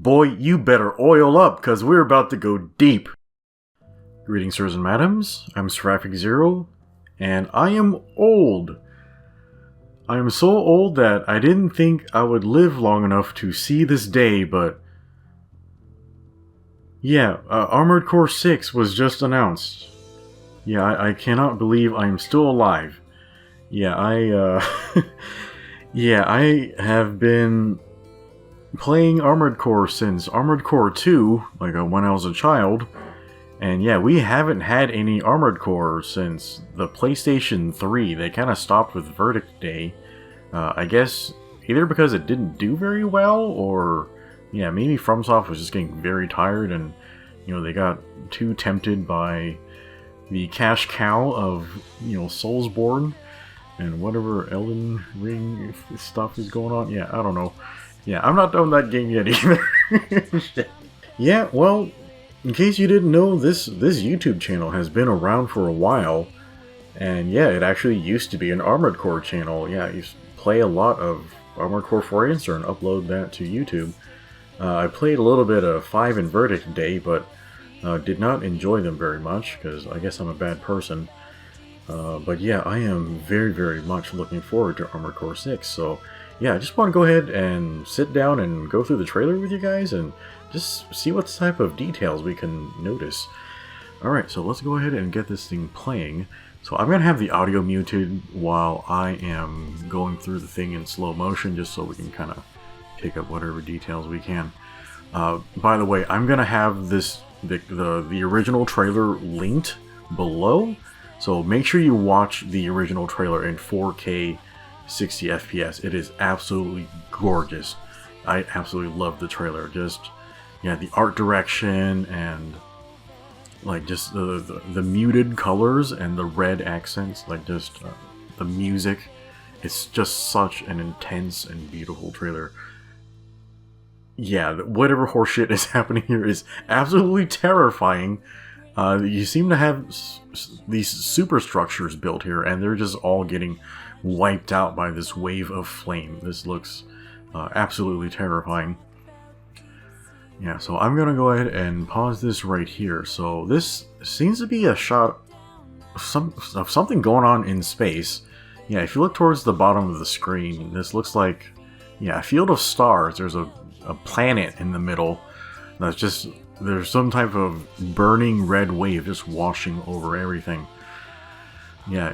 boy, you better oil up, cause we're about to go deep. Greetings, sirs and madams. I'm Seraphic Zero, and I am old. I am so old that I didn't think I would live long enough to see this day, but yeah, Armored Core 6 was just announced. Yeah, I cannot believe I'm still alive. Yeah, yeah, I have been playing Armored Core since Armored Core 2, like when I was a child. And yeah, we haven't had any Armored Core since the PlayStation 3. They kind of stopped with Verdict Day. I guess either because it didn't do very well, or yeah, maybe FromSoft was just getting very tired and, you know, they got too tempted by the cash cow of, you know, Soulsborne and whatever Elden Ring stuff is going on. Yeah, I don't know. Yeah, I'm not done with that game yet either. Yeah, well, in case you didn't know, this YouTube channel has been around for a while. And yeah, it actually used to be an Armored Core channel. Yeah, I used to play a lot of Armored Core 4 Answer and upload that to YouTube. I played a little bit of 5 and Verdict Day, but did not enjoy them very much, because I guess I'm a bad person. But yeah, I am very, very much looking forward to Armored Core 6, so yeah, I just want to go ahead and sit down and go through the trailer with you guys and just see what type of details we can notice. Alright, so let's go ahead and get this thing playing. So I'm going to have the audio muted while I am going through the thing in slow motion, just so we can kind of pick up whatever details we can. By the way, I'm going to have this the original trailer linked below, so make sure you watch the original trailer in 4K 60 FPS. It is absolutely gorgeous. I absolutely love the trailer. Just, yeah, the art direction and like just the muted colors and the red accents, like just the music. It's just such an intense and beautiful trailer. Yeah, whatever horseshit is happening here is absolutely terrifying. You seem to have these superstructures built here, and they're just all getting wiped out by this wave of flame. This looks absolutely terrifying. Yeah, so I'm going to go ahead and pause this right here. So this seems to be a shot of something going on in space. Yeah, if you look towards the bottom of the screen, this looks like, yeah, a field of stars. There's a planet in the middle that's just, there's some type of burning red wave just washing over everything. Yeah,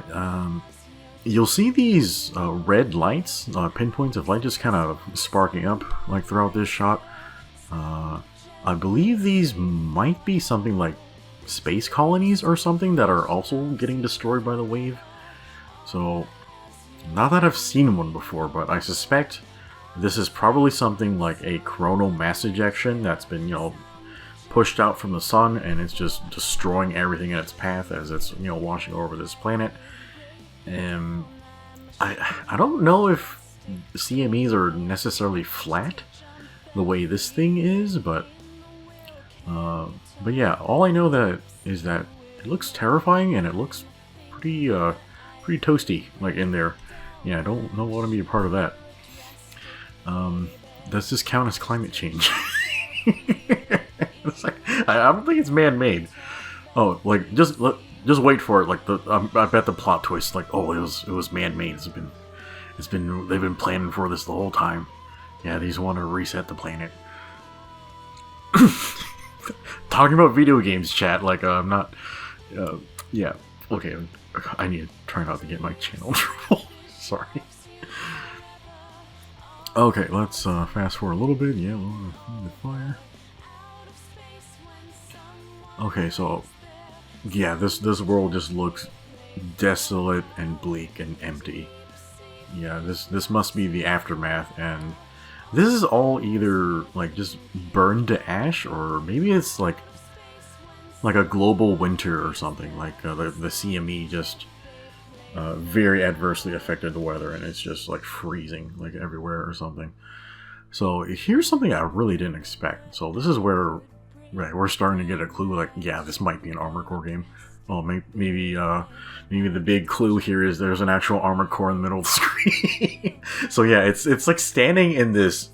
you'll see these red lights, pinpoints of light just kind of sparking up like throughout this shot. I believe these might be something like space colonies or something that are also getting destroyed by the wave. So, not that I've seen one before, but I suspect this is probably something like a coronal mass ejection that's been, you know, pushed out from the sun, and it's just destroying everything in its path as it's, you know, washing over this planet. And I don't know if CMEs are necessarily flat the way this thing is, but yeah, all I know that is that it looks terrifying and it looks pretty toasty, like in there. Yeah, I don't want to be a part of that. Does this count as climate change? It's like, I don't think it's man-made. Oh, like just wait for it. Like I bet the plot twist, like, oh, it was man-made. They've been planning for this the whole time. Yeah, they just want to reset the planet. Talking about video games, chat. Like, I'm not. Yeah. Okay. I need to try not to get my channel in trouble. Sorry. Okay, let's fast forward a little bit. Yeah, the fire. Okay, so yeah, this world just looks desolate and bleak and empty. Yeah, this must be the aftermath, and this is all either like just burned to ash, or maybe it's like a global winter or something. Like the CME just very adversely affected the weather, and it's just like freezing like everywhere or something. So here's something I really didn't expect. So this is where we're starting to get a clue. Like, yeah, this might be an Armored Core game. Well, maybe the big clue here is there's an actual Armored Core in the middle of the screen. So yeah, it's like standing in this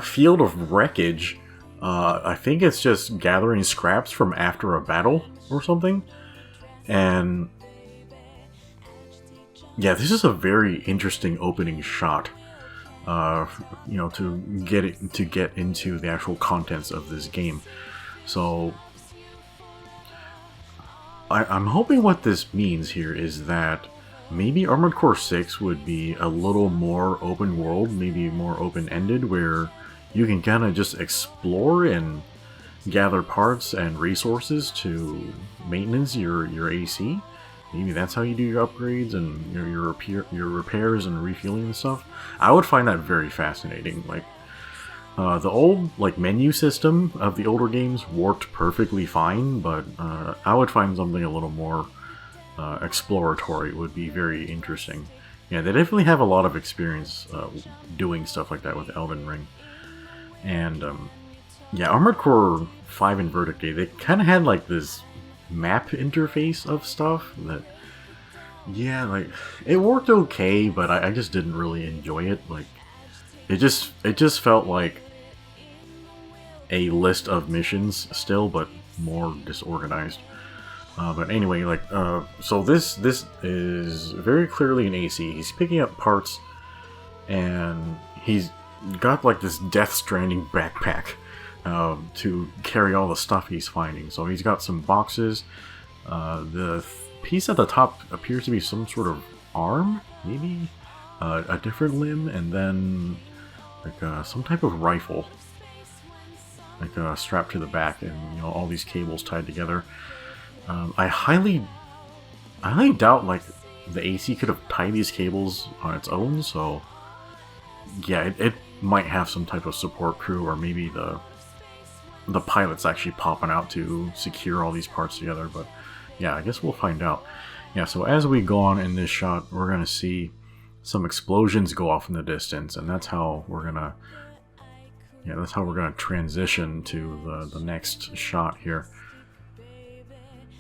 Field of Wreckage. I think it's just gathering scraps from after a battle or something. And yeah, this is a very interesting opening shot. You know, to get into the actual contents of this game. So I'm hoping what this means here is that maybe Armored Core 6 would be a little more open world, maybe more open-ended, where you can kind of just explore and gather parts and resources to maintenance your AC. Maybe that's how you do your upgrades and your repairs and refueling and stuff. I would find that very fascinating. Like the old menu system of the older games worked perfectly fine, but I would find something a little more exploratory would be very interesting. Yeah, they definitely have a lot of experience doing stuff like that with Elden Ring. And yeah, Armored Core 5 and Verdict Day, they kind of had like this map interface of stuff that, yeah, like it worked okay, but I just didn't really enjoy it. Like it just felt like a list of missions still, but more disorganized. But anyway, like so this is very clearly an AC. He's picking up parts, and he's got like this Death Stranding backpack to carry all the stuff he's finding. So he's got some boxes. The piece at the top appears to be some sort of arm, maybe a different limb, and then like some type of rifle, like strapped to the back, and you know, all these cables tied together. I highly doubt like the AC could have tied these cables on its own. So yeah, it might have some type of support crew, or maybe the pilot's actually popping out to secure all these parts together. But yeah, I guess we'll find out. Yeah, so as we go on in this shot, we're gonna see some explosions go off in the distance, and that's how we're gonna transition to the next shot here.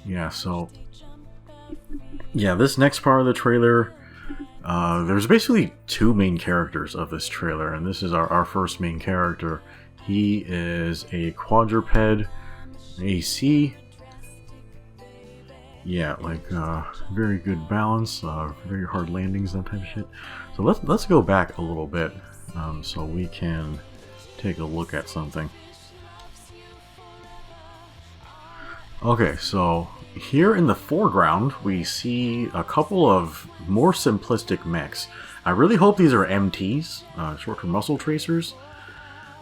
Yeah, so yeah, this next part of the trailer, there's basically two main characters of this trailer, and this is our first main character. He is a quadruped AC. Yeah, like very good balance, very hard landings, that type of shit. So let's go back a little bit, so we can take a look at something. Okay, so here in the foreground we see a couple of more simplistic mechs. I really hope these are MTs, short-term muscle tracers.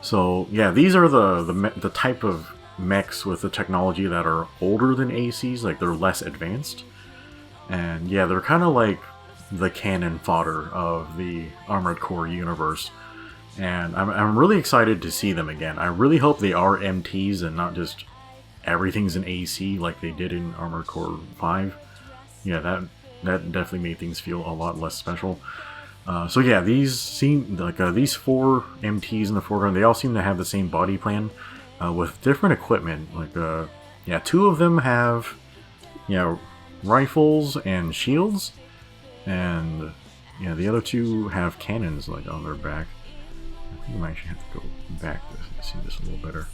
So yeah, these are the type of mechs with the technology that are older than ACs, like they're less advanced. And yeah, they're kind of like the cannon fodder of the Armored Core universe. And I'm really excited to see them again. I really hope they are MTs and not just everything's an AC like they did in Armored Core 5. Yeah, that definitely made things feel a lot less special. So yeah, these seem like these four MTs in the foreground, they all seem to have the same body plan with different equipment. Like yeah, two of them have, you know, rifles and shields, and yeah, the other two have cannons like on their back. I think I might actually have to go back to see this a little better.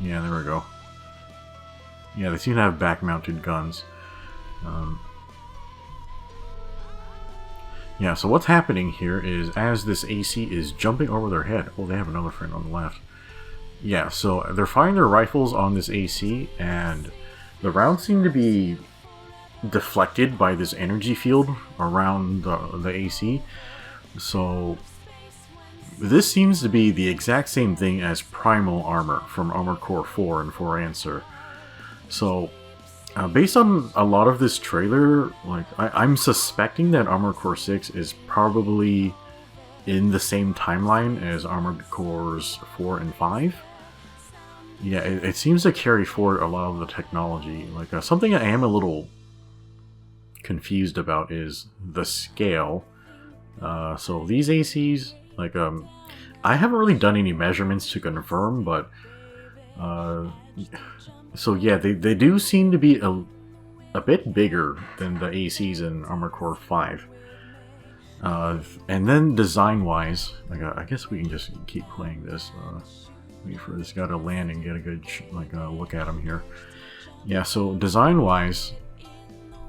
Yeah, there we go. Yeah, they seem to have back-mounted guns. Yeah, so what's happening here is as this AC is jumping over their head... Oh, they have another friend on the left. Yeah, so they're firing their rifles on this AC, and the rounds seem to be deflected by this energy field around the AC. So this seems to be the exact same thing as Primal Armor from Armored Core 4 and 4 Answer. So, based on a lot of this trailer, like I'm suspecting that Armored Core 6 is probably in the same timeline as Armored Cores 4 and 5. Yeah, it seems to carry forward a lot of the technology. Like something I am a little confused about is the scale. So these ACs, like I haven't really done any measurements to confirm, but so yeah, they do seem to be a bit bigger than the ACs in Armored Core 5. And then design-wise, like I guess we can just keep playing this. Wait for this guy to land and get a good look at him here. Yeah, so design-wise,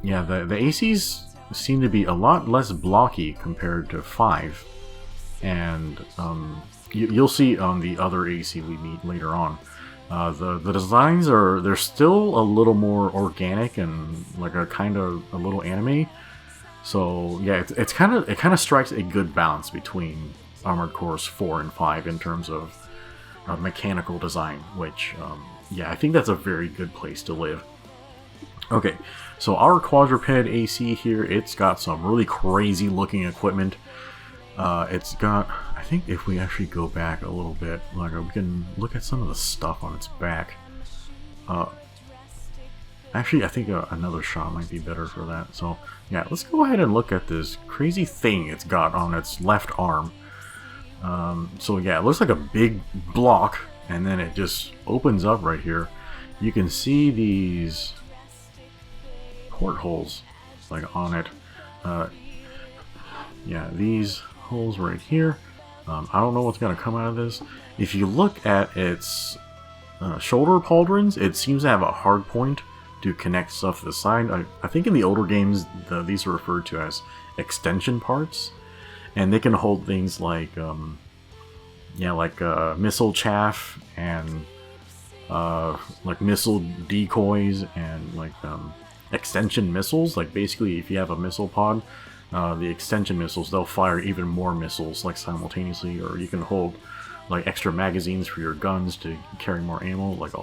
yeah, the ACs seem to be a lot less blocky compared to 5, and you'll see on the other AC we meet later on. The designs they're still a little more organic and like a kind of a little anime. So yeah, it kind of strikes a good balance between Armored Cores 4 and 5 in terms of mechanical design, which yeah, I think that's a very good place to live. Okay, so our Quadruped AC here, it's got some really crazy looking equipment. It's got, I think if we actually go back a little bit, like we can look at some of the stuff on its back. Actually, I think another shot might be better for that. So yeah, let's go ahead and look at this crazy thing it's got on its left arm. So yeah, it looks like a big block, and then it just opens up right here. You can see these portholes like on it. Yeah, these holes right here. I don't know what's gonna come out of this. If you look at its shoulder pauldrons, it seems to have a hard point to connect stuff to the side. I think in the older games these are referred to as extension parts, and they can hold things like yeah, like missile chaff and like missile decoys and like extension missiles. Like basically, if you have a missile pod, the extension missiles, they'll fire even more missiles like simultaneously, or you can hold like extra magazines for your guns to carry more ammo. Like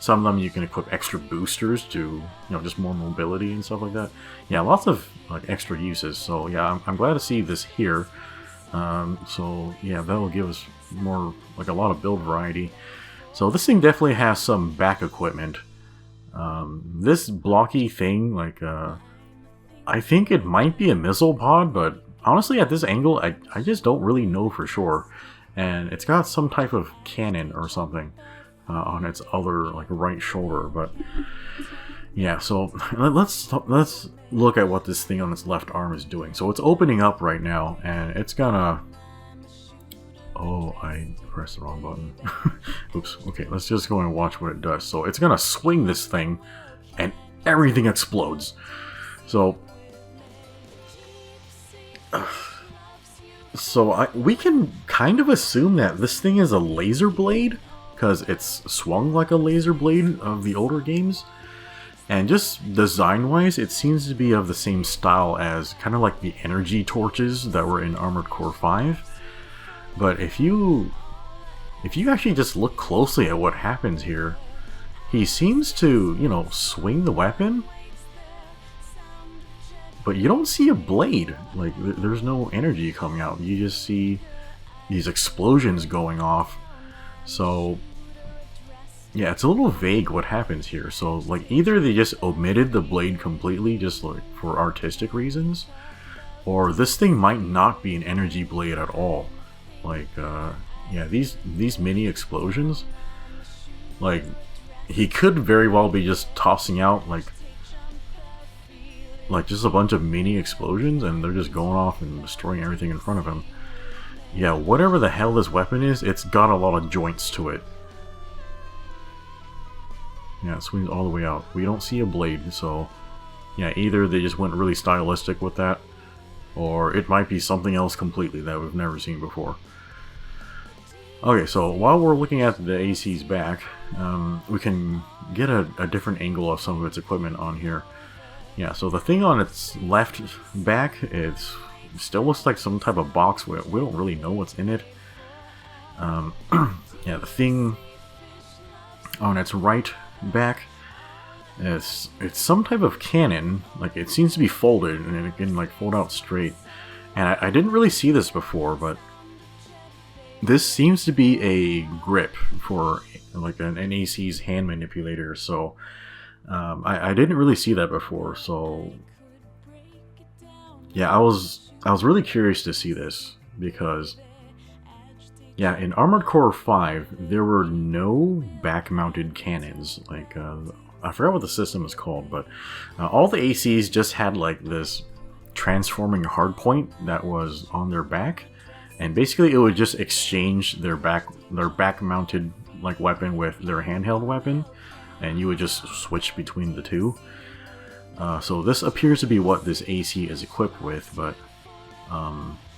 some of them you can equip extra boosters to, you know, just more mobility and stuff like that. Yeah, lots of like extra uses. So yeah, I'm glad to see this here. So yeah, that'll give us more, like a lot of build variety. So this thing definitely has some back equipment. This blocky thing, like I think it might be a missile pod, but honestly at this angle I just don't really know for sure. And it's got some type of cannon or something on its other like right shoulder. But yeah, so let's look at what this thing on its left arm is doing. So it's opening up right now, and it's gonna... Oh, I pressed the wrong button. Oops. Okay, let's just go and watch what it does. So it's gonna swing this thing, and everything explodes. So... we can kind of assume that this thing is a laser blade, because it's swung like a laser blade of the older games. And just design-wise, it seems to be of the same style as kind of like the energy torches that were in Armored Core 5. But if you actually just look closely at what happens here, he seems to, you know, swing the weapon, but you don't see a blade. Like, there's no energy coming out. You just see these explosions going off. So yeah, it's a little vague what happens here. So like either they just omitted the blade completely just like for artistic reasons, or this thing might not be an energy blade at all. Like yeah, these mini explosions, like he could very well be just tossing out like just a bunch of mini explosions, and they're just going off and destroying everything in front of him. Yeah, whatever the hell this weapon is, it's got a lot of joints to it. Yeah, it swings all the way out. We don't see a blade, so yeah, either they just went really stylistic with that, or it might be something else completely that we've never seen before. Okay, so while we're looking at the AC's back, we can get a different angle of some of its equipment on here. Yeah, so the thing on its left back, it still looks like some type of box. We don't really know what's in it. Yeah, the thing on its right back, it's some type of cannon. Like, it seems to be folded, and it can like fold out straight. And I didn't really see this before, but this seems to be a grip for like an AC's hand manipulator. So I didn't really see that before. So yeah, I was really curious to see this, because yeah, in Armored Core 5 there were no back-mounted cannons. Like I forgot what the system is called, but all the ACs just had like this transforming hardpoint that was on their back, and basically it would just exchange their back mounted like weapon with their handheld weapon, and you would just switch between the two. So this appears to be what this AC is equipped with, but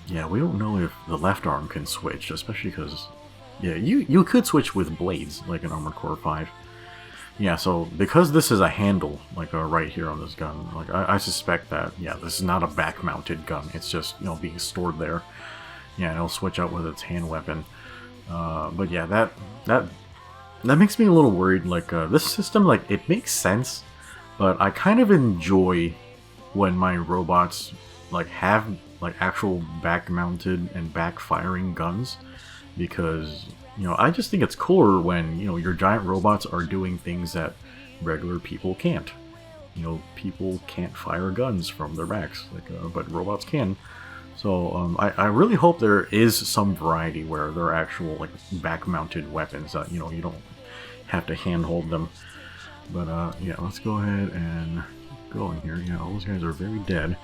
yeah, we don't know if the left arm can switch, especially because yeah, you could switch with blades like an Armored Core 5. Yeah, so because this is a handle, like right here on this gun, like I suspect that, yeah, this is not a back-mounted gun. It's just, you know, being stored there. Yeah, and it'll switch out with its hand weapon. But yeah, that makes me a little worried. Like this system, like it makes sense, but I kind of enjoy when my robots like have like actual back-mounted and back-firing guns, because you know, I just think it's cooler when, you know, your giant robots are doing things that regular people can't. You know, people can't fire guns from their backs, like, but robots can. So I really hope there is some variety where there are actual like back-mounted weapons that, you know, you don't have to handhold them. But yeah, let's go ahead and go in here. Yeah, all those guys are very dead.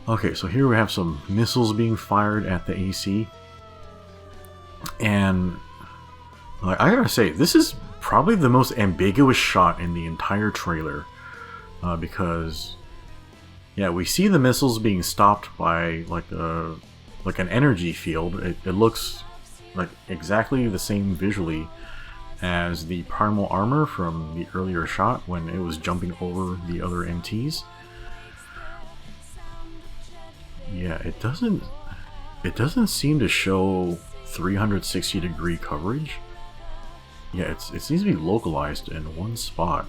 Okay, so here we have some missiles being fired at the AC. And like, I gotta say, this is probably the most ambiguous shot in the entire trailer, because yeah, we see the missiles being stopped by like an energy field. It looks like exactly the same visually as the primal armor from the earlier shot when it was jumping over the other MTs. Yeah, it doesn't seem to show 360-degree coverage. Yeah, it seems to be localized in one spot.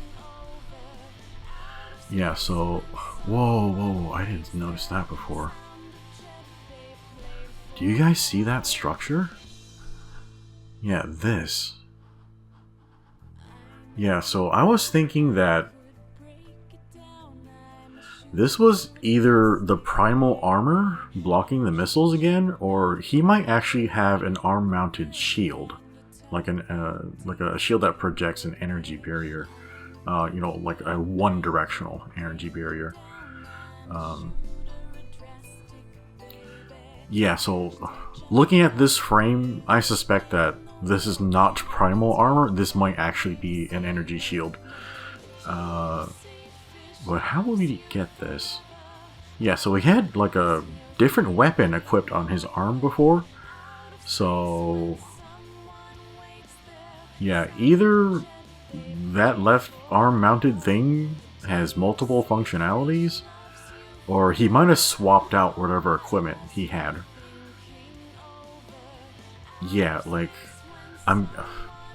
Yeah, so whoa, I didn't notice that before. Do you guys see that structure? Yeah, this. Yeah, so I was thinking that this was either the primal armor blocking the missiles again, or he might actually have an arm-mounted shield, like a shield that projects an energy barrier. You know, like a one-directional energy barrier. Yeah, so looking at this frame, I suspect that this is not primal armor. This might actually be an energy shield. But how will we get this? Yeah, so we had like a different weapon equipped on his arm before. So yeah, either that left arm mounted thing has multiple functionalities, or he might have swapped out whatever equipment he had. Yeah, like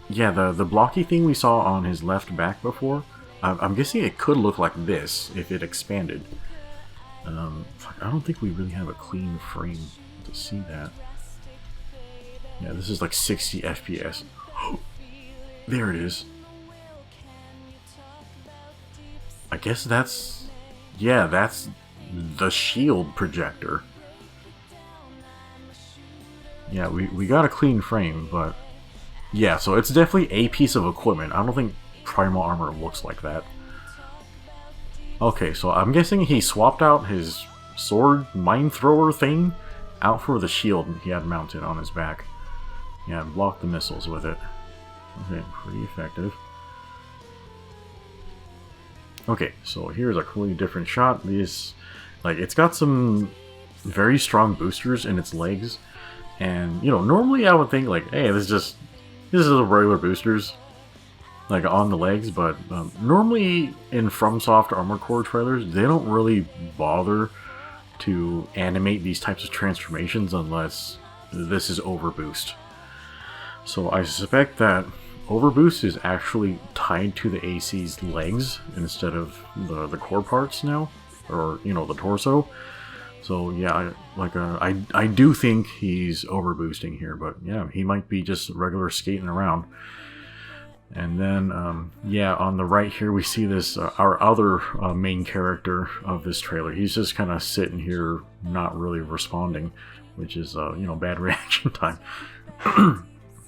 yeah, the blocky thing we saw on his left back before, I'm guessing it could look like this if it expanded. I don't think we really have a clean frame to see that. Yeah, this is like 60 FPS. There it is. I guess that's... yeah, that's the shield projector. Yeah, we got a clean frame, but... yeah, so it's definitely a piece of equipment. I don't think primal armor looks like that. Okay, so I'm guessing he swapped out his sword mine thrower thing out for the shield he had mounted on his back. Yeah, blocked the missiles with it. Okay, pretty effective. Okay, so here's a completely different shot. This, like, it's got some very strong boosters in its legs, and you know, normally I would think like, hey, this is a regular boosters, like on the legs, but normally in FromSoft Armored Core trailers, they don't really bother to animate these types of transformations unless this is overboost. So I suspect that overboost is actually tied to the AC's legs instead of the core parts now, or you know, the torso. So yeah, I do think he's overboosting here, but yeah, he might be just regular skating around. And then, yeah, on the right here we see this, our other main character of this trailer. He's just kind of sitting here, not really responding, which is, you know, bad reaction time.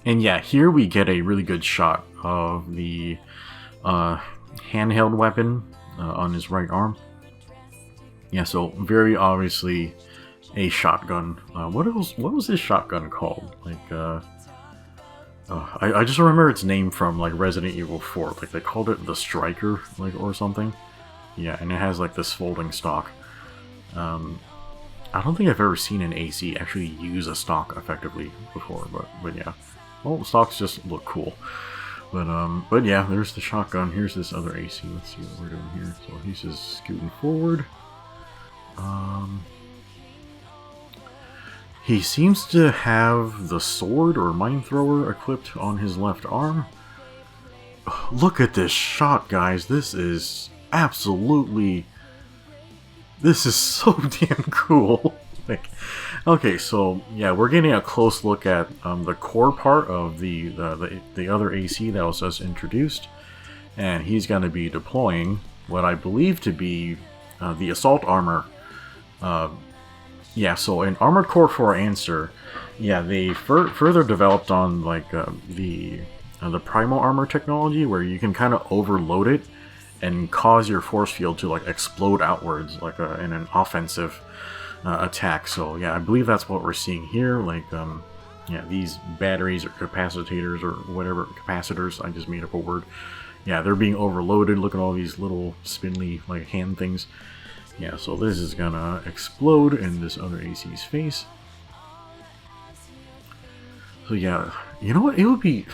And yeah, here we get a really good shot of the handheld weapon on his right arm. Yeah, so very obviously a shotgun. What else? What was this shotgun called? Like, I just remember its name from like Resident Evil 4. Like they called it the Striker, like or something. Yeah, and it has like this folding stock. I don't think I've ever seen an AC actually use a stock effectively before, but yeah. Well, stocks just look cool. But yeah, there's the shotgun. Here's this other AC. Let's see what we're doing here. So he's just scooting forward. He seems to have the sword or mine thrower equipped on his left arm. Look at this shot, guys. This is absolutely... This is so damn cool. Like, okay, so yeah, we're getting a close look at the core part of the other AC that was just introduced, and he's going to be deploying what I believe to be the assault armor. Yeah, so in Armored Core 4 Answer, yeah, they further developed on like the primal armor technology, where you can kind of overload it and cause your force field to like explode outwards, like in an offensive attack. So yeah, I believe that's what we're seeing here. Like, yeah, these batteries or capacitors or whatever, capacitors, I just made up a word. Yeah, they're being overloaded. Look at all these little spindly like hand things. Yeah, so this is gonna explode in this other AC's face. So yeah, you know what? It would be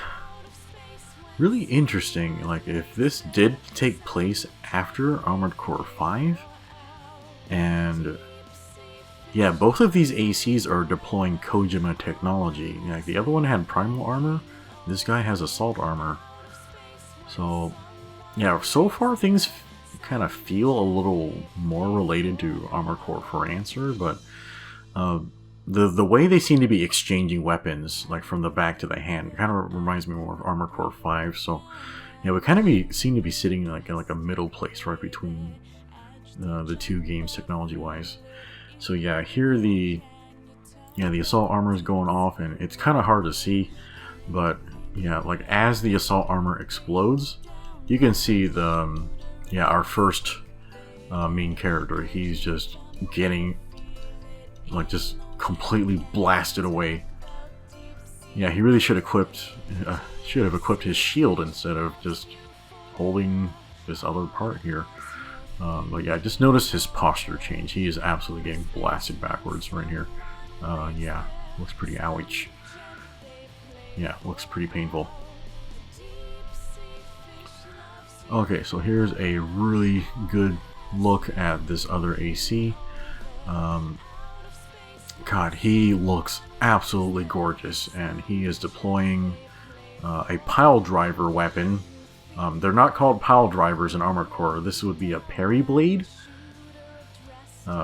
really interesting, like, if this did take place after Armored Core 5, and yeah, both of these ACs are deploying Kojima technology. Like, the other one had primal armor, this guy has assault armor. So yeah, so far things kind of feel a little more related to Armored Core 4 Answer, but the way they seem to be exchanging weapons, like from the back to the hand, kind of reminds me more of Armored Core 5. So yeah, we kind of seem to be sitting like in like a middle place right between the two games technology-wise. So yeah, here the assault armor is going off, and it's kind of hard to see, but yeah, like as the assault armor explodes, you can see the our first main character. He's just getting like just completely blasted away. Yeah, he really should have equipped his shield instead of just holding this other part here. But yeah, just notice his posture change. He is absolutely getting blasted backwards right here. Yeah, looks pretty ouch. Yeah, looks pretty painful. Okay, so here's a really good look at this other AC. God, he looks absolutely gorgeous, and he is deploying a pile driver weapon. They're not called pile drivers in Armored Core. This would be a parry blade.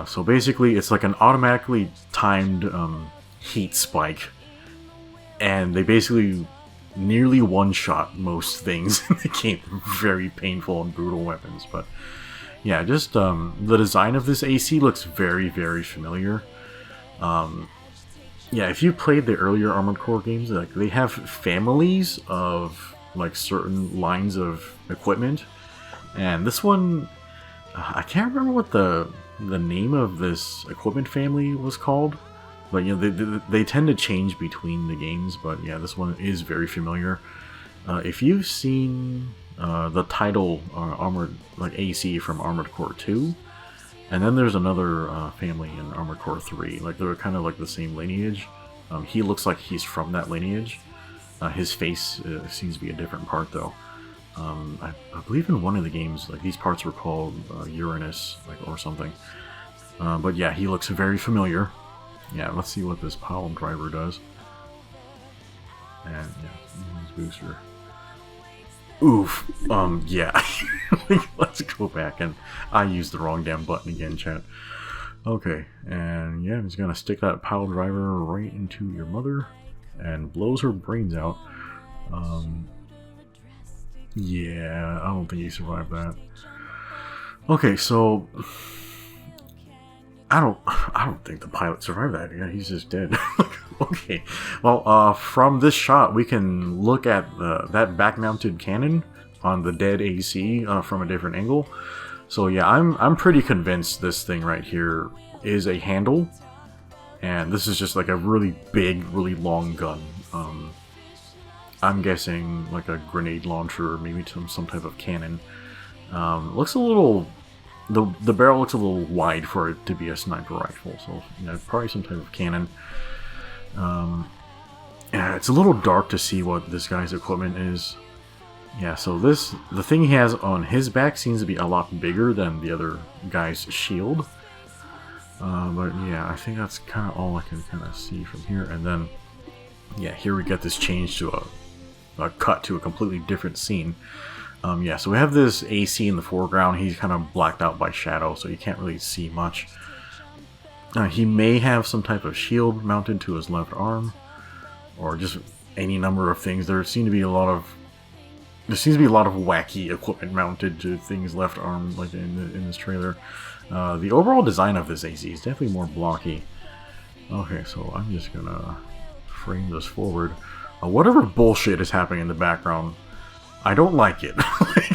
So basically, it's like an automatically timed heat spike, and they basically nearly one-shot most things in the game. Very painful and brutal weapons, but yeah, just the design of this AC looks very, very familiar. Yeah, if you played the earlier Armored Core games, like they have families of like certain lines of equipment, and this one, I can't remember what the name of this equipment family was called, but you know, they tend to change between the games. But yeah, this one is very familiar. If you've seen the title Armored like AC from Armored Core 2, and then there's another family in Armored Core 3, like they're kind of like the same lineage. He looks like he's from that lineage. His face seems to be a different part though. I believe in one of the games, like these parts were called Uranus, like or something. But yeah, he looks very familiar. Yeah, let's see what this pile driver does. And yeah, his booster. Oof. Yeah. Let's go back, and I used the wrong damn button again, chat. Okay, and yeah, he's gonna stick that pile driver right into your mother and blows her brains out. Yeah, I don't think he survived that. Okay, so I don't think the pilot survived that. Yeah, he's just dead. Okay, well, from this shot, we can look at that back-mounted cannon on the dead AC from a different angle. So yeah, I'm pretty convinced this thing right here is a handle, and this is just like a really big, really long gun. I'm guessing like a grenade launcher, or maybe some type of cannon. Looks a little, the barrel looks a little wide for it to be a sniper rifle, so you know, probably some type of cannon. Yeah, it's a little dark to see what this guy's equipment is. Yeah, so the thing he has on his back seems to be a lot bigger than the other guy's shield. But yeah, I think that's kind of all I can kind of see from here. And then, yeah, here we get this change to a cut to a completely different scene. Yeah, so we have this AC in the foreground. He's kind of blacked out by shadow, so you can't really see much. He may have some type of shield mounted to his left arm, or just any number of things. There seems to be a lot of wacky equipment mounted to things left arm, like in this trailer. The overall design of this AC is definitely more blocky. Okay, so I'm just gonna frame this forward. Whatever bullshit is happening in the background, I don't like it.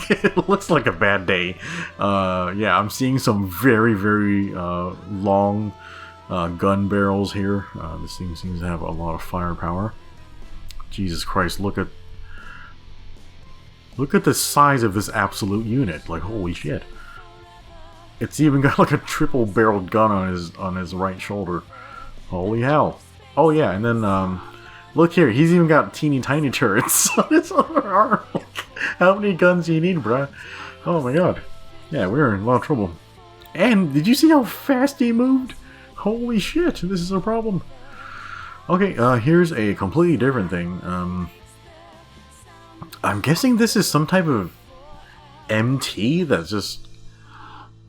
It looks like a bad day. Yeah, I'm seeing some very, very long gun barrels here. This thing seems to have a lot of firepower. Jesus Christ, look at the size of this absolute unit. Like, holy shit. It's even got like a triple barreled gun on his right shoulder. Holy hell. Oh yeah, and then look here, he's even got teeny tiny turrets on his other arm. How many guns do you need, bruh? Oh my god. Yeah, we're in a lot of trouble. And did you see how fast he moved? Holy shit, this is a problem. Okay, here's a completely different thing. I'm guessing this is some type of MT that's just...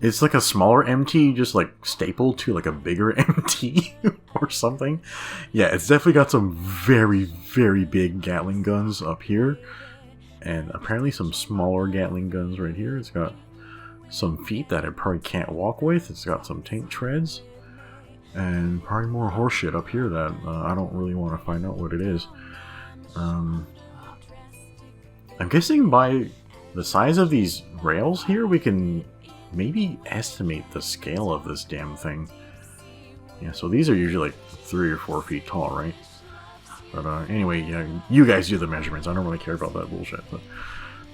It's like a smaller MT, just like stapled to like a bigger MT or something. Yeah, it's definitely got some very, very big Gatling guns up here. And apparently some smaller Gatling guns right here. It's got some feet that it probably can't walk with. It's got some tank treads. And probably more horseshit up here that I don't really want to find out what it is. I'm guessing by the size of these rails here, we can maybe estimate the scale of this damn thing. Yeah, so these are usually like 3 or 4 feet tall, right? But anyway, yeah, you guys do the measurements. I don't really care about that bullshit. But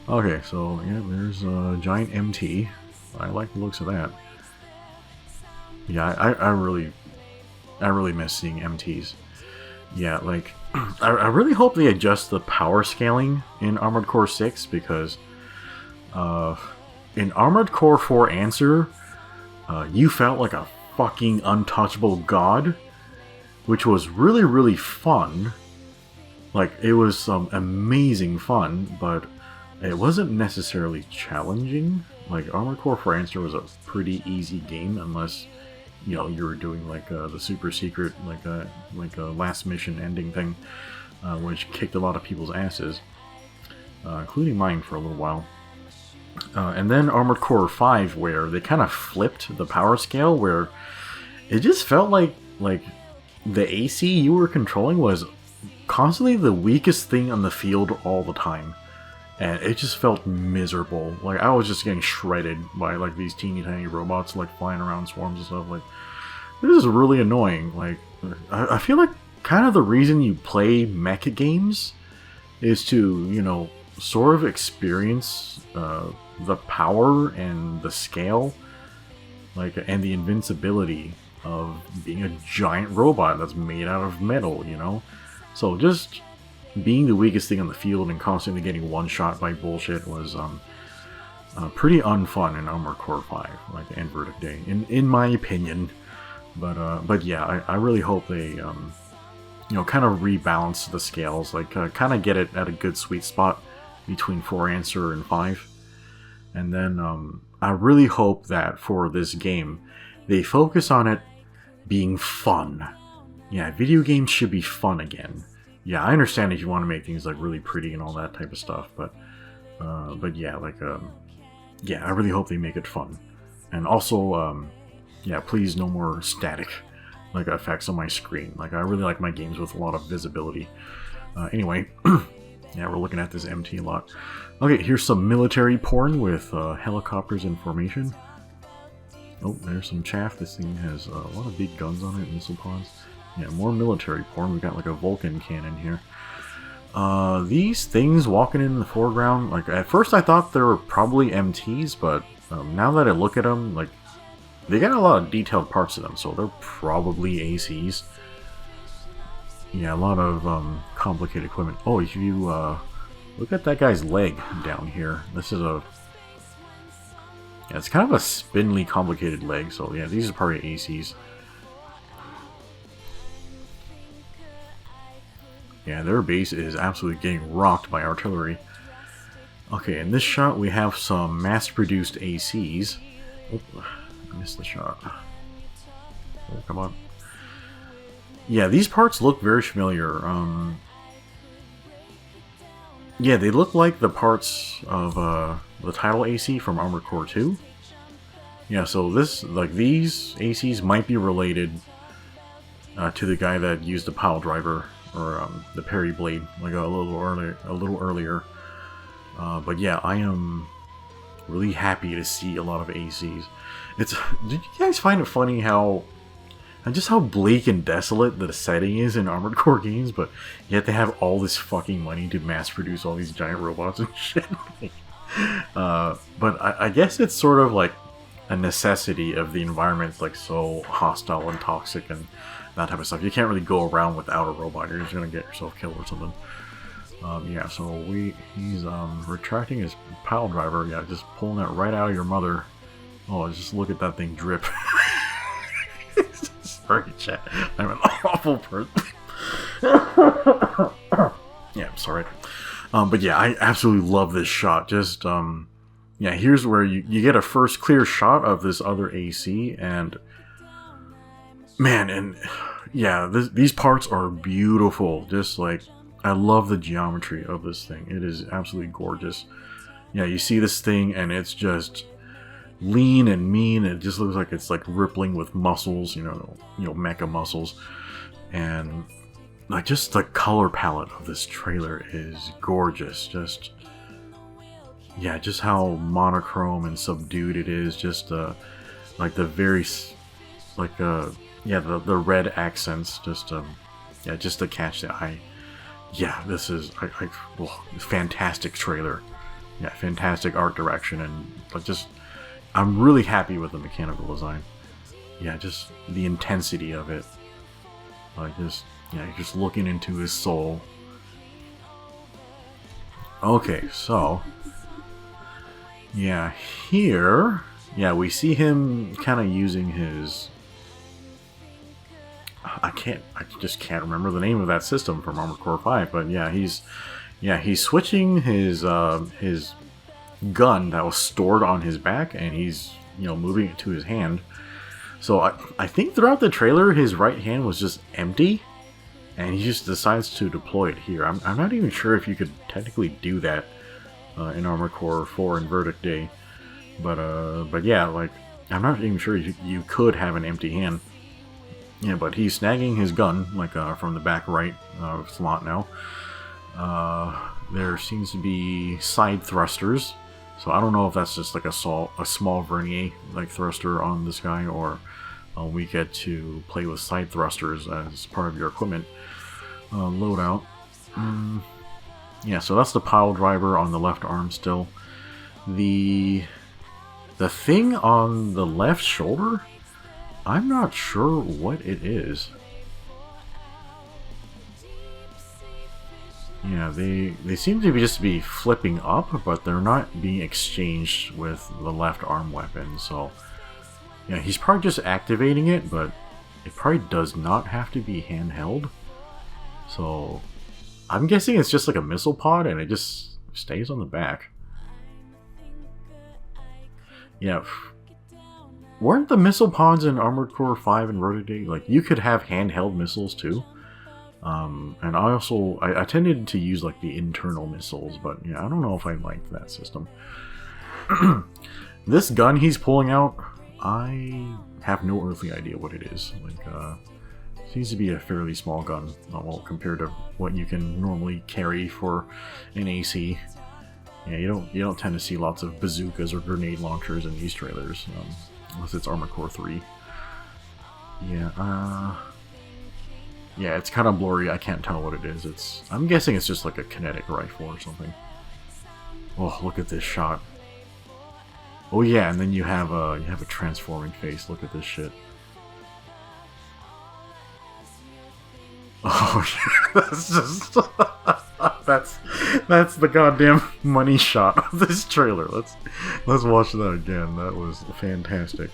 okay, so yeah, there's a giant MT. I like the looks of that. Yeah, I really miss seeing MTs. Yeah, like I really hope they adjust the power scaling in Armored Core 6, because in Armored Core 4 Answer, you felt like a fucking untouchable god, which was really, really fun. Like, it was some amazing fun, but it wasn't necessarily challenging. Like, Armored Core 4 Answer was a pretty easy game, unless, you know, you were doing like the super secret, like a last mission ending thing, which kicked a lot of people's asses, including mine for a little while. And then Armored Core 5, where they kind of flipped the power scale, where it just felt like the AC you were controlling was constantly the weakest thing on the field all the time. And it just felt miserable. Like, I was just getting shredded by like these teeny tiny robots like flying around swarms and stuff. Like, this is really annoying. Like, I feel like kind of the reason you play mecha games is to, you know, sort of experience the power and the scale, like, and the invincibility of being a giant robot that's made out of metal, you know? So just being the weakest thing on the field and constantly getting one shot by bullshit was pretty unfun in Armored Core 5, like End Verdict Day, in my opinion. But yeah, I really hope they you know, kind of rebalance the scales, like kind of get it at a good sweet spot between 4 Answer and 5. And then I really hope that for this game they focus on it being fun. Yeah, video games should be fun again. Yeah, I understand if you want to make things like really pretty and all that type of stuff, but yeah, like yeah, I really hope they make it fun. And also, yeah, please no more static like effects on my screen. Like, I really like my games with a lot of visibility. Anyway, Yeah, we're looking at this MT a lot. Okay, here's some military porn with helicopters in formation. Oh, there's some chaff. This thing has a lot of big guns on it, missile pods. Yeah, more military porn. We got like a Vulcan cannon here. These things walking in the foreground, like at first I thought they were probably MTs, but now that I look at them, like they got a lot of detailed parts to them, so they're probably ACs. Yeah, a lot of complicated equipment. Oh, if you look at that guy's leg down here, this is a... Yeah, it's kind of a spindly, complicated leg, so yeah, these are probably ACs. Yeah, their base is absolutely getting rocked by artillery. Okay, in this shot we have some mass-produced ACs. Oh, I missed the shot. Oh, come on. Yeah, these parts look very familiar. Yeah, they look like the parts of the title AC from Armored Core 2. Yeah, so this, like these ACs might be related to the guy that used the pile driver or the parry blade like a little earlier. But yeah, I am really happy to see a lot of ACs. Did you guys find it funny how just how bleak and desolate the setting is in Armored Core games, but yet they have all this fucking money to mass produce all these giant robots and shit? But I guess it's sort of like a necessity of the environment, like so hostile and toxic and that type of stuff. You can't really go around without a robot. You're just gonna get yourself killed or something. Yeah, so he's retracting his pile driver. Yeah, just pulling it right out of your mother. Oh, just look at that thing drip. Sorry, chat. I'm an awful person. Yeah, I'm sorry. But yeah, I absolutely love this shot. Just, yeah, here's where you get a first clear shot of this other AC, and man, and yeah, these parts are beautiful. Just like, I love the geometry of this thing. It is absolutely gorgeous. Yeah, you see this thing, and it's just lean and mean. It just looks like it's like rippling with muscles, you know, mecha muscles, and like just the color palette of this trailer is gorgeous. Just yeah, just how monochrome and subdued it is. Just like the very like yeah, the red accents. Just yeah, just to catch the eye. Yeah, this is fantastic trailer. Yeah, fantastic art direction, and just I'm really happy with the mechanical design. Yeah, just the intensity of it. Like just, yeah, you're just looking into his soul. Okay, so yeah, here, yeah, we see him kind of using his. I just can't remember the name of that system from Armored Core 5, but yeah, he's switching his gun that was stored on his back, and he's, you know, moving it to his hand. So I think throughout the trailer his right hand was just empty, and he just decides to deploy it here. I'm not even sure if you could technically do that in Armored Core 4 and Verdict Day, but yeah, like I'm not even sure you could have an empty hand. Yeah, but he's snagging his gun like from the back right slot now. There seems to be side thrusters. So I don't know if that's just like a small vernier like thruster on this guy, or we get to play with side thrusters as part of your equipment loadout. Yeah, so that's the pile driver on the left arm still. The thing on the left shoulder, I'm not sure what it is. Yeah, they seem to just be flipping up, but they're not being exchanged with the left arm weapon, so yeah, he's probably just activating it, but it probably does not have to be handheld. So I'm guessing it's just like a missile pod and it just stays on the back. Yeah, weren't the missile pods in Armored Core 5 and Verdict Day, like you could have handheld missiles too? And I tended to use like the internal missiles, but yeah, I don't know if I liked that system. This gun he's pulling out, I have no earthly idea what it is. Like, Seems to be a fairly small gun, well, compared to what you can normally carry for an AC. Yeah, you don't tend to see lots of bazookas or grenade launchers in these trailers, unless it's Armored Core 3. Yeah, yeah, it's kind of blurry. I can't tell what it is. I'm guessing it's just like a kinetic rifle or something. Oh, look at this shot. Oh yeah, and then you have a transforming face. Look at this shit. Oh, that's just that's the goddamn money shot of this trailer. Let's watch that again. That was fantastic.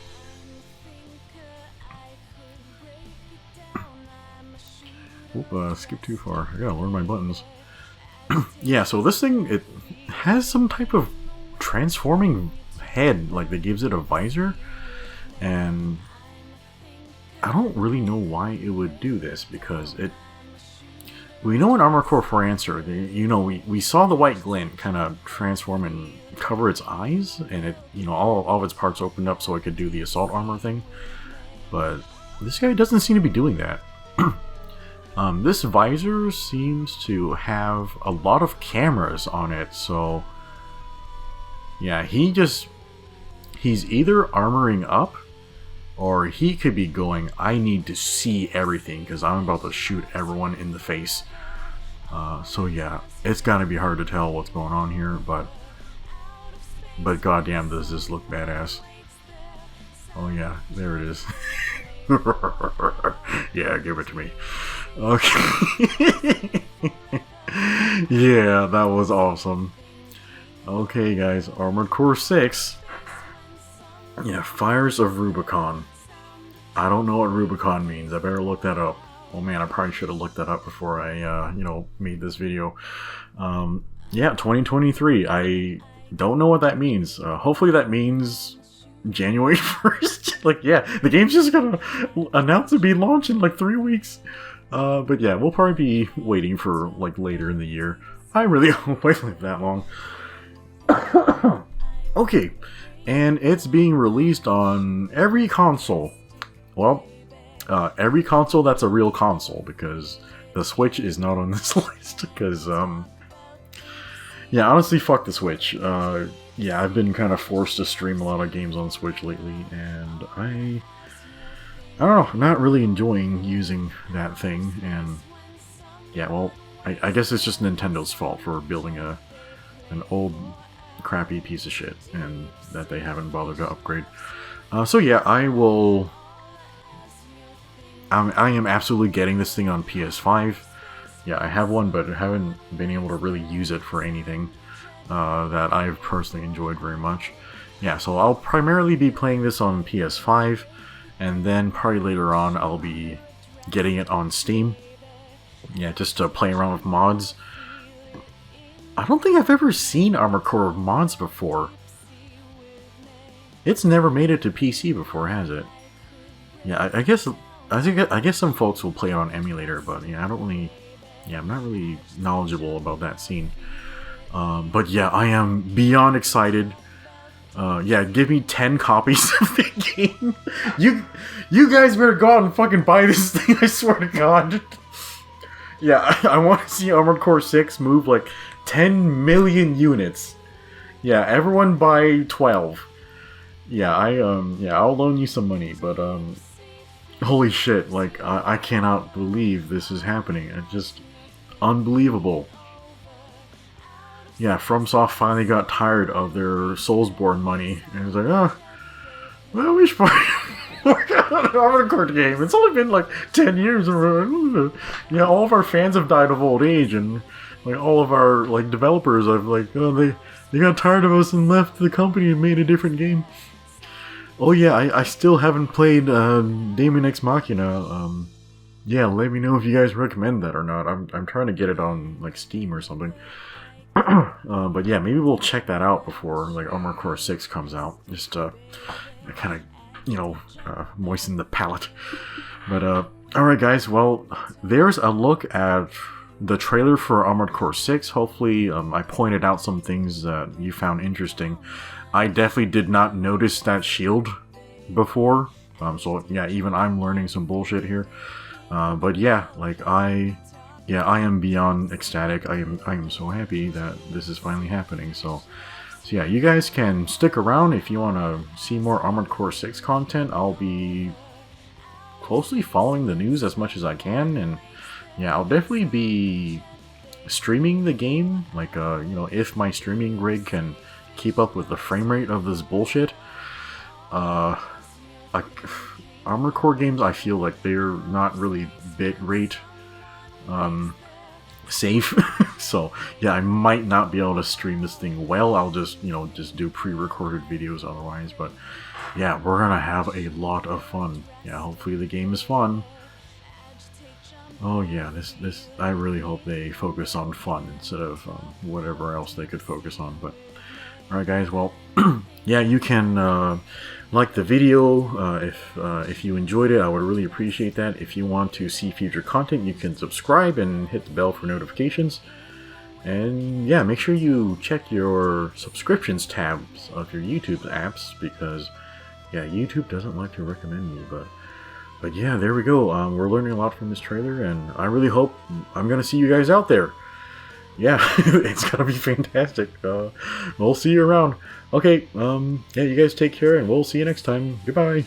Oop, skip too far. I gotta learn my buttons. Yeah, so this thing, it has some type of transforming head, like that gives it a visor, and I don't really know why it would do this, because we know in Armored Core 4 Answer, we saw the white glint kind of transform and cover its eyes, and it, all of its parts opened up so it could do the assault armor thing, but this guy doesn't seem to be doing that. This visor seems to have a lot of cameras on it, so yeah, he's either armoring up, or he could be going, I need to see everything because I'm about to shoot everyone in the face. So yeah, it's gotta be hard to tell what's going on here, but goddamn, does this look badass. Oh yeah, there it is. Yeah, give it to me. Okay. Yeah, that was awesome. Okay guys, Armored Core 6. Yeah, Fires of Rubicon. I don't know what Rubicon means. I better look that up. Oh man, I probably should have looked that up before I, made this video. Yeah, 2023. I don't know what that means. Hopefully that means January 1st. Like, yeah, the game's just gonna announce to be launched in like 3 weeks. But yeah, we'll probably be waiting for like later in the year. I really don't wait like that long. Okay. And it's being released on every console. Well, every console that's a real console, because the Switch is not on this list. Because, yeah, honestly, fuck the Switch. Yeah, I've been kind of forced to stream a lot of games on Switch lately, and I don't know, I'm not really enjoying using that thing, and yeah, well, I guess it's just Nintendo's fault for building an old crappy piece of shit, and that they haven't bothered to upgrade. So yeah, I am absolutely getting this thing on PS5. Yeah, I have one, but I haven't been able to really use it for anything that I've personally enjoyed very much. Yeah, so I'll primarily be playing this on PS5, and then probably later on I'll be getting it on Steam. Yeah, just to play around with mods. I don't think I've ever seen Armored Core mods before. It's never made it to PC before, has it? Yeah, I guess some folks will play it on emulator, but yeah, I'm not really knowledgeable about that scene. But yeah, I am beyond excited. Yeah, give me 10 copies of the game. You guys better go out and fucking buy this thing, I swear to God. Yeah, I want to see Armored Core 6 move like 10 million units. Yeah, everyone buy 12. Yeah, I'll loan you some money, but holy shit, like I cannot believe this is happening. It's just unbelievable. Yeah, FromSoft finally got tired of their Soulsborne money, and it's like, well, we should probably work on an Armored Core game. It's only been like 10 years. Yeah, all of our fans have died of old age, and like all of our like developers have like, they got tired of us and left the company and made a different game. Oh yeah, I still haven't played Daemon X Machina. Yeah, let me know if you guys recommend that or not. I'm trying to get it on like Steam or something. But yeah, maybe we'll check that out before like Armored Core 6 comes out. Just kind of, moisten the palate. But alright guys, well, there's a look at the trailer for Armored Core 6. Hopefully I pointed out some things that you found interesting. I definitely did not notice that shield before. So yeah, even I'm learning some bullshit here. But yeah, like I am beyond ecstatic. I am so happy that this is finally happening. So yeah, you guys can stick around if you want to see more Armored Core 6 content. I'll be closely following the news as much as I can, and yeah, I'll definitely be streaming the game. Like, you know, if my streaming rig can keep up with the frame rate of this bullshit. Like, Armored Core games, I feel like they're not really bit rate safe. So yeah, I might not be able to stream this thing well. I'll just, you know, just do pre-recorded videos otherwise. But yeah, we're gonna have a lot of fun. Yeah, hopefully the game is fun. Oh yeah, this I really hope they focus on fun instead of whatever else they could focus on. But alright guys, well, yeah, you can like the video if you enjoyed it. I would really appreciate that. If you want to see future content, you can subscribe and hit the bell for notifications. And yeah, make sure you check your subscriptions tabs of your YouTube apps, because yeah, YouTube doesn't like to recommend me. But yeah, there we go. We're learning a lot from this trailer, and I really hope I'm gonna see you guys out there. Yeah, it's gonna be fantastic. We'll see you around. Okay, yeah, you guys take care, and we'll see you next time. Goodbye.